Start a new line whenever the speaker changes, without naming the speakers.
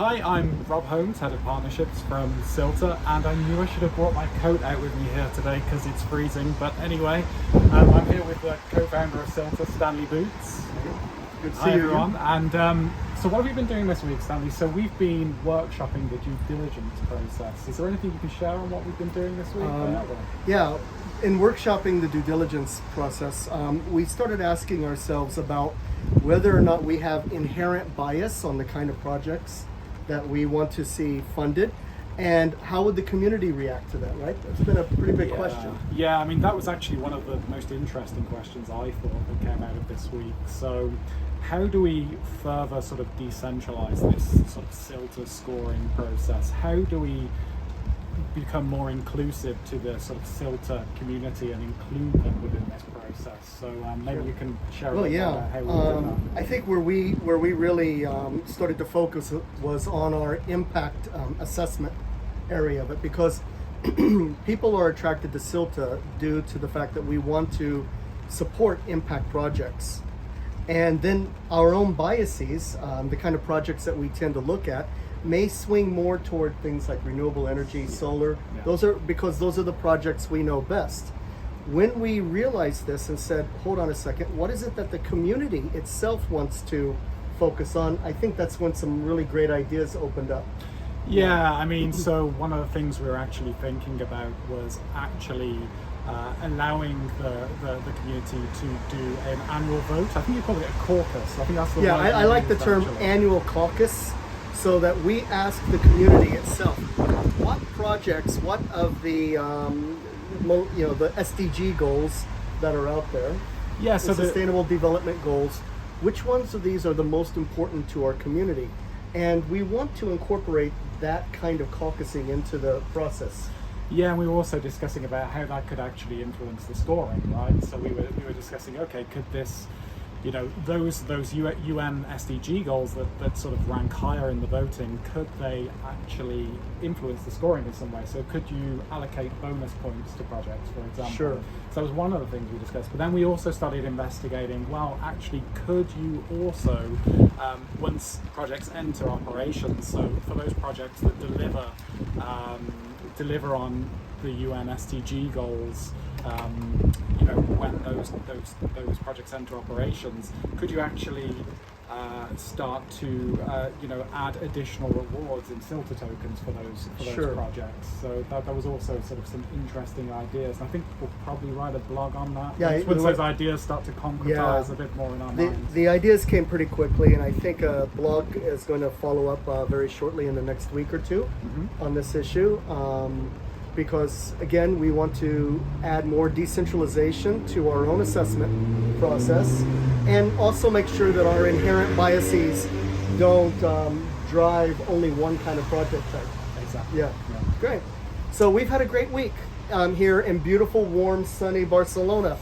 Hi, I'm Rob Holmes, Head of Partnerships from Silta, and I knew I should have brought my coat out with me here today because it's freezing. But anyway, I'm here with the co-founder of Silta, Stanley Boots.
Good to see
Hi,
you.
everyone. And so what have we been doing this week, Stanley? So we've been workshopping the due diligence process. Is there anything you can share on what we've been doing this week?
Yeah, in workshopping the due diligence process, we started asking ourselves about whether or not we have inherent bias on the kind of projects that we want to see funded, and how would the community react to that, right? That's been a pretty big question.
Yeah, I mean, that was actually one of the most interesting questions I thought that came out of this week. So how do we further sort of decentralize this sort of Silta scoring process? How do we become more inclusive to the sort of Silta community and include them within this process? So maybe you can share a bit about how we do that.
I think where we really started to focus was on our impact assessment area of it, because people are attracted to Silta due to the fact that we want to support impact projects. And then our own biases, the kind of projects that we tend to look at, may swing more toward things like renewable energy, solar.
Yeah.
Those are the projects we know best. When we realized this and said, hold on a second, what is it that the community itself wants to focus on? I think that's when some really great ideas opened up.
Yeah, I mean, so one of the things we were actually thinking about was actually allowing the community to do an annual vote. I think you call it a caucus. I think that's the
Yeah,
word
I
you
like the
used,
term
actually.
annual caucus, so that we ask the community itself, what projects, what of the the SDG goals that are out there,
Yeah, so
the Sustainable Development Goals, which ones of these are the most important to our community? And we want to incorporate that kind of caucusing into the process.
Yeah, and we were also discussing about how that could actually influence the scoring, right? So we were discussing, okay, could this, those UN SDG goals that sort of rank higher in the voting, could they actually influence the scoring in some way? So could you allocate bonus points to projects, for example?
Sure.
So that was one of the things we discussed. But then we also started investigating, well, actually, could you also, once projects enter operations, so for those projects that deliver on the UN SDG goals, when those projects enter operations, could you actually start to add additional rewards in Silta tokens for those
Sure.
projects? So that was also sort of some interesting ideas, and I think we'll probably write a blog on that.
Yeah,
once those ideas start to concretize a bit more in our minds.
The ideas came pretty quickly, and I think a blog is going to follow up very shortly in the next week or two on this issue. Because again, we want to add more decentralization to our own assessment process, and also make sure that our inherent biases don't drive only one kind of project type.
Exactly.
Yeah, great. So we've had a great week here in beautiful, warm, sunny Barcelona.